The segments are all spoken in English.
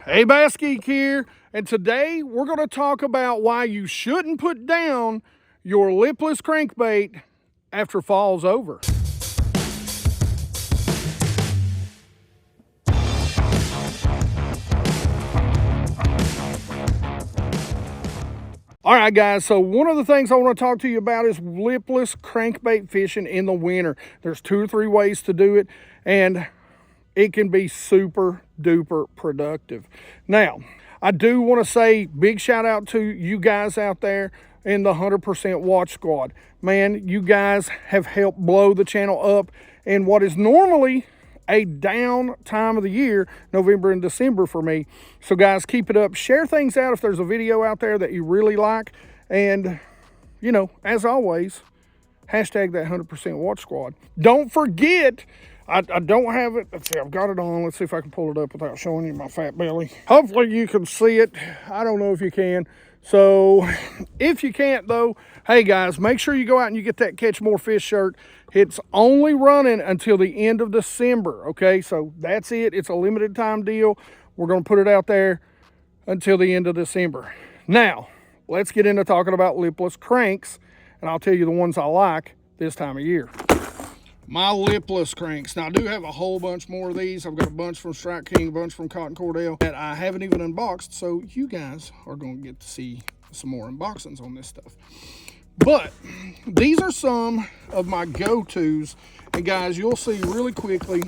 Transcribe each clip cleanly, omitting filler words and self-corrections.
Hey, BassGeek here, and today we're going to talk about why you shouldn't put down your lipless crankbait after fall's over. All right, guys, so one of the things I want to talk to you about is lipless crankbait fishing in the winter. There's 2 or 3 ways to do it, and it can be super duper productive. Now, I do want to say big shout out to you guys out there in the 100% Watch Squad. Man, you guys have helped blow the channel up in what is normally a down time of the year, November and December for me. So guys, keep it up. Share things out if there's a video out there that you really like. And, you know, as always, hashtag that 100% Watch Squad. Don't forget, I don't have it. Let's see, I've got it on. Let's see if I can pull it up without showing you my fat belly. Hopefully you can see it. I don't know if you can. So if you can't though, hey guys, make sure you go out and you get that Catch More Fish shirt. It's only running until the end of December, okay? So that's it. It's a limited time deal. We're going to put it out there until the end of December. Now, let's get into talking about lipless cranks, and I'll tell you the ones I like this time of year. My lipless cranks. Now, I do have a whole bunch more of these. I've got a bunch from Strike King, a bunch from Cotton Cordell that I haven't even unboxed, so you guys are going to get to see some more unboxings on this stuff. But these are some of my go-tos, and guys, you'll see really quickly,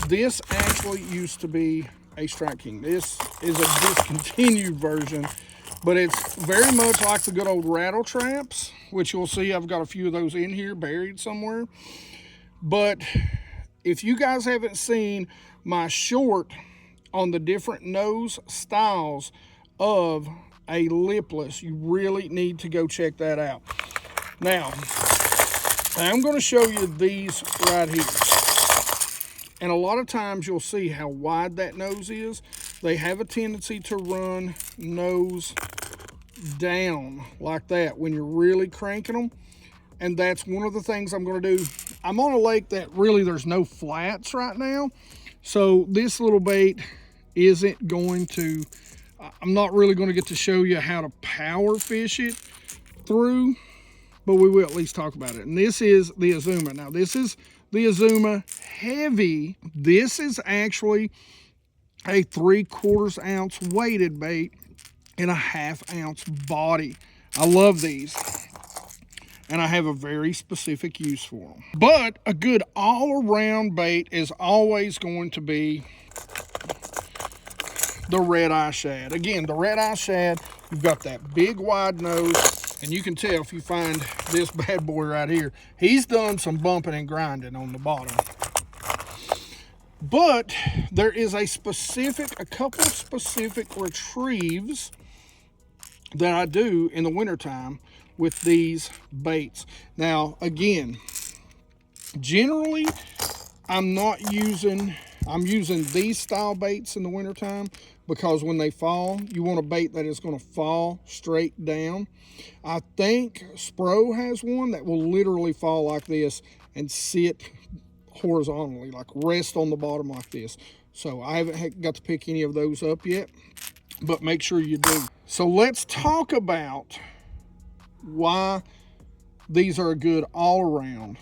this actually used to be a Strike King. This is a discontinued version, but it's very much like the good old rattle traps, which you'll see I've got a few of those in here buried somewhere. But if you guys haven't seen my short on the different nose styles of a lipless, you really need to go check that out. Now, I'm going to show you these right here. And a lot of times you'll see how wide that nose is. They have a tendency to run nose down like that when you're really cranking them. And that's one of the things I'm going to do. I'm on a lake that really there's no flats right now. So this little bait isn't going to, I'm not really going to get to show you how to power fish it through, but we will at least talk about it. And this is the Okuma. Now this is the Okuma Heavy. This is actually a 3/4 ounce weighted bait in a 1/2 ounce body. I love these, and I have a very specific use for them. But a good all-around bait is always going to be the red-eye shad. Again, the red-eye shad, you've got that big wide nose, and you can tell if you find this bad boy right here, he's done some bumping and grinding on the bottom. But there is a couple of specific retrieves that I do in the wintertime with these baits. Now, again, generally, I'm using these style baits in the wintertime because when they fall, you want a bait that is going to fall straight down. I think Spro has one that will literally fall like this and sit horizontally, like rest on the bottom like this. So I haven't got to pick any of those up yet, but make sure you do. So let's talk about why these are a good all around,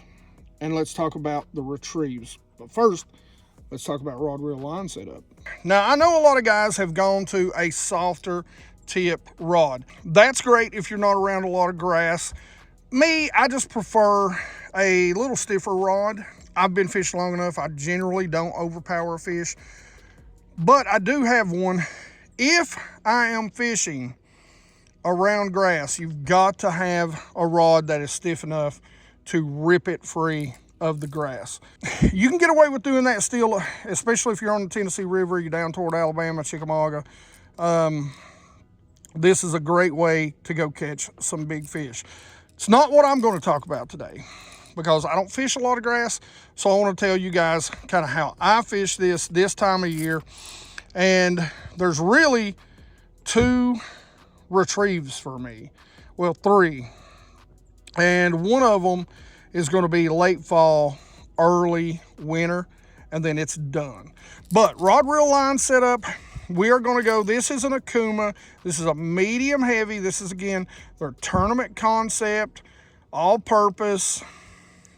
and let's talk about the retrieves. But first, let's talk about rod, reel, line setup. Now, I know a lot of guys have gone to a softer tip rod. That's great if you're not around a lot of grass. Me, I just prefer a little stiffer rod. I've been fishing long enough. I generally don't overpower a fish, but I do have one. If I am fishing around grass, you've got to have a rod that is stiff enough to rip it free of the grass. You can get away with doing that still, especially if you're on the Tennessee River, you're down toward Alabama, Chickamauga. This is a great way to go catch some big fish. It's not what I'm going to talk about today because I don't fish a lot of grass. So I want to tell you guys kind of how I fish this time of year. And there's really 2 retrieves for me. Well, 3. And one of them is going to be late fall, early winter. and then it's done. But rod reel line setup, we are going to go, this is an Okuma. This is a medium heavy. This is, again, their tournament concept, all purpose.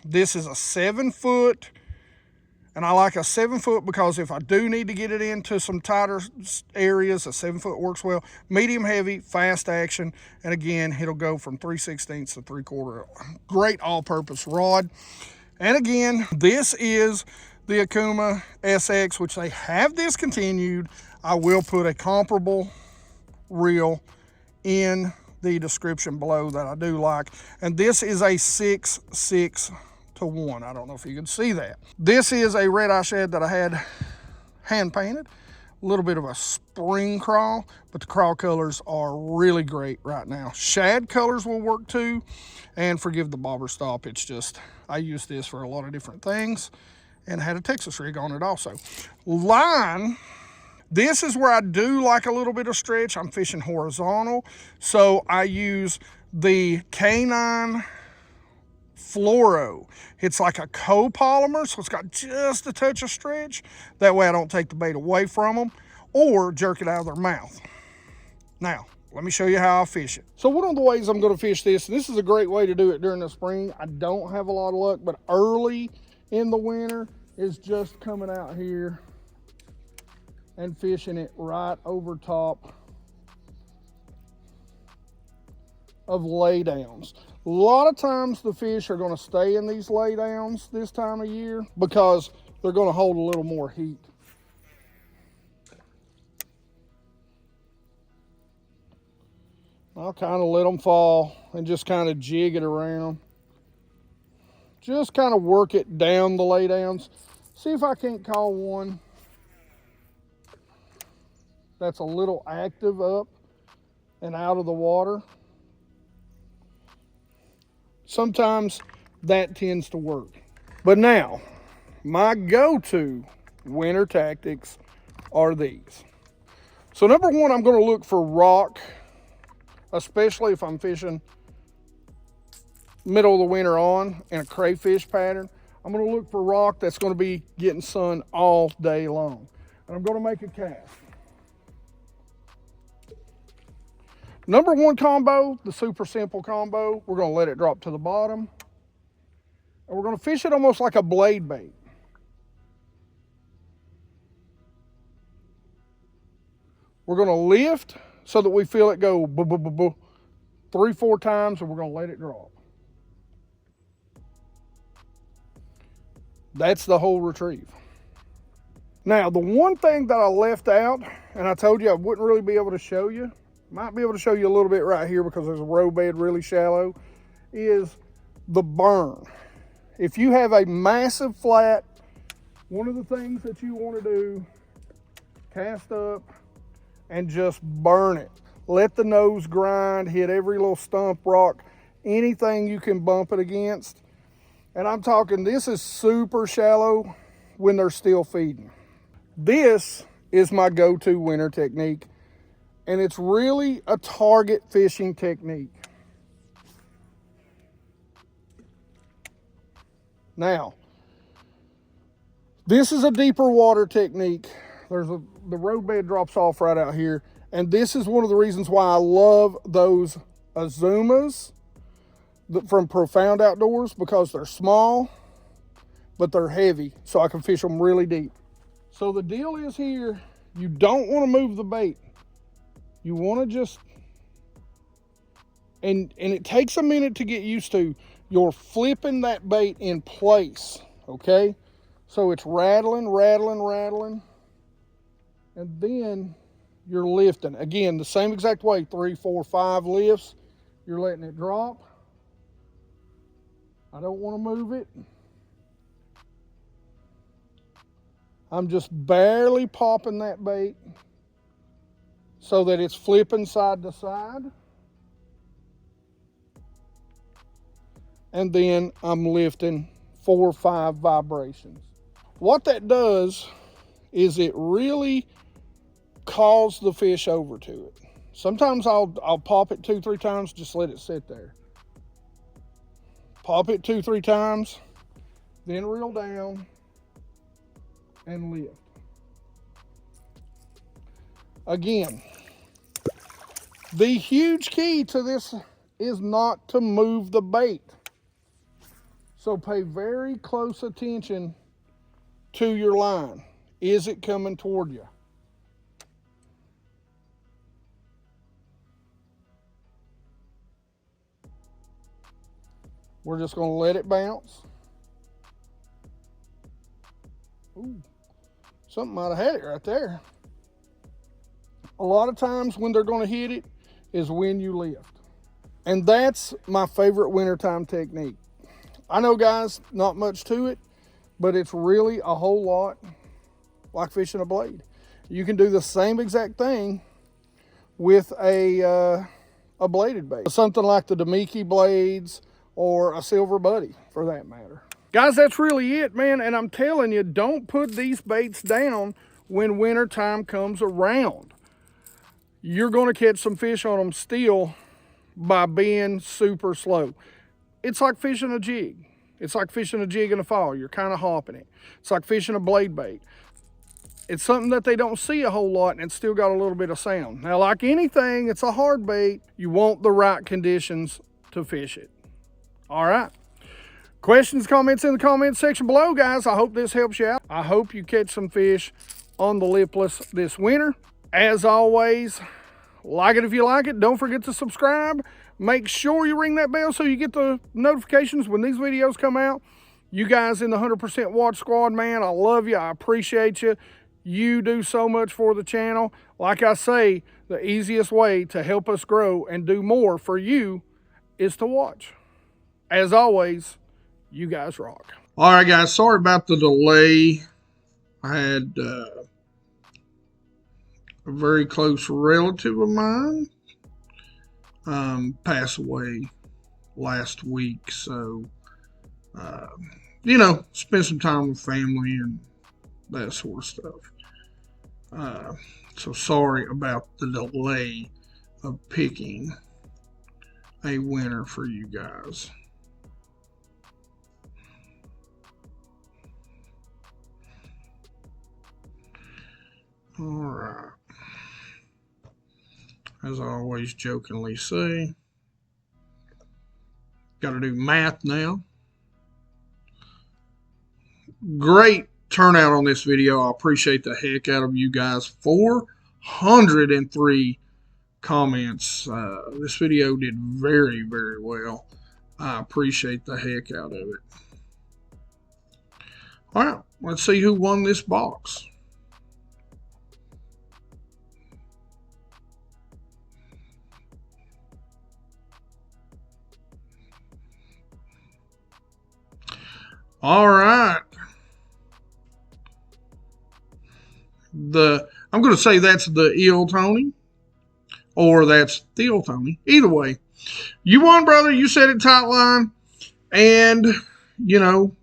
This is a 7-foot. And I like a 7-foot because if I do need to get it into some tighter areas, a 7-foot works well. Medium heavy, fast action. And again, it'll go from 3/16 to 3/4. Great all-purpose rod. And again, this is the Okuma SX, which they have discontinued. I will put a comparable reel in the description below that I do like. And this is a 6/6 to 1. I don't know if you can see that. This is a red eye shad that I had hand painted. A little bit of a spring crawl, but the crawl colors are really great right now. Shad colors will work too, and forgive the bobber stop. It's just, I use this for a lot of different things and had a Texas rig on it also. Line, this is where I do like a little bit of stretch. I'm fishing horizontal, so I use the K9 Fluoro. It's like a copolymer, so it's got just a touch of stretch. That way I don't take the bait away from them or jerk it out of their mouth. Now, let me show you how I fish it. So one of the ways I'm going to fish this, and this is a great way to do it during the spring. I don't have a lot of luck, but early in the winter is just coming out here and fishing it right over top of laydowns. A lot of times the fish are going to stay in these laydowns this time of year because they're going to hold a little more heat. I'll kind of let them fall and just kind of jig it around. Just kind of work it down the laydowns. See if I can't call one that's a little active up and out of the water. Sometimes that tends to work. But now, my go-to winter tactics are these. So number one, I'm going to look for rock, especially if I'm fishing middle of the winter on in a crayfish pattern. I'm going to look for rock that's going to be getting sun all day long. And I'm going to make a cast. Number one combo, the super simple combo, we're going to let it drop to the bottom. And we're going to fish it almost like a blade bait. We're going to lift so that we feel it go 3-4 times, and we're going to let it drop. That's the whole retrieve. Now, the one thing that I left out, and I told you I wouldn't really be able to show you, might be able to show you a little bit right here because there's a row bed really shallow, is the burn. If you have a massive flat, one of the things that you want to do, cast up and just burn it. Let the nose grind, hit every little stump, rock, anything you can bump it against. And I'm talking, this is super shallow when they're still feeding. This is my go-to winter technique. And it's really a target fishing technique. Now, this is a deeper water technique. The road bed drops off right out here. And this is one of the reasons why I love those Azumas from Profound Outdoors, because they're small, but they're heavy, so I can fish them really deep. So the deal is here, you don't want to move the bait. You want to just, and it takes a minute to get used to, you're flipping that bait in place, okay? So it's rattling, rattling, rattling, and then you're lifting. Again, the same exact way, 3, 4, 5 lifts, you're letting it drop. I don't want to move it. I'm just barely popping that bait so that it's flipping side to side. And then I'm lifting 4 or 5 vibrations. What that does is it really calls the fish over to it. Sometimes I'll pop it 2, 3 times, just let it sit there. Pop it 2, 3 times, then reel down, and lift. Again, the huge key to this is not to move the bait. So pay very close attention to your line. Is it coming toward you? We're just going to let it bounce. Ooh, something might have had it right there. A lot of times when they're going to hit it is when you lift. And that's my favorite wintertime technique. I know, guys, not much to it, but it's really a whole lot like fishing a blade. You can do the same exact thing with a bladed bait. Something like the Demiki blades or a silver buddy for that matter. Guys, that's really it, man. And I'm telling you, don't put these baits down when winter time comes around. You're going to catch some fish on them still by being super slow. It's like fishing a jig. It's like fishing a jig in the fall. You're kind of hopping it. It's like fishing a blade bait. It's something that they don't see a whole lot, and it's still got a little bit of sound. Now, like anything, it's a hard bait. You want the right conditions to fish it. All right. Questions, comments in the comments section below, guys. I hope this helps you out. I hope you catch some fish on the lipless this winter. As always, like it if you like it. Don't forget to subscribe. Make sure you ring that bell so you get the notifications when these videos come out. You guys in the 100% Watch Squad, man, I love you. I appreciate you. You do so much for the channel. Like I say, the easiest way to help us grow and do more for you is to watch. As always, you guys rock. All right, guys, sorry about the delay. I had a very close relative of mine pass away last week. So, you know, spend some time with family and that sort of stuff. So sorry about the delay of picking a winner for you guys. All right. As I always jokingly say, got to do math now. Great turnout on this video. I appreciate the heck out of you guys. 403 comments. This video did very, very well. I appreciate the heck out of it. All right, let's see who won this box. All right. I'm going to say that's the Eel Tony, or that's Theo Tony. Either way, you won, brother. You set it tight line, and you know,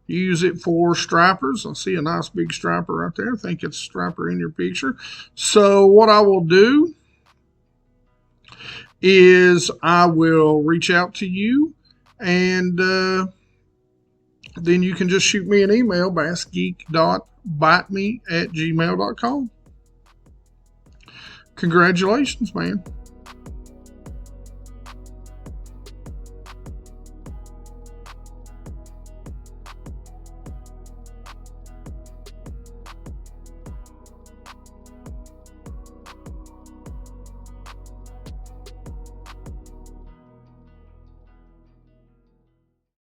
use it for stripers. I see a nice big striper right there. I think it's a striper in your picture. So what I will do is I will reach out to you, and then you can just shoot me an email, bassgeek.biteme@gmail.com. Congratulations, man.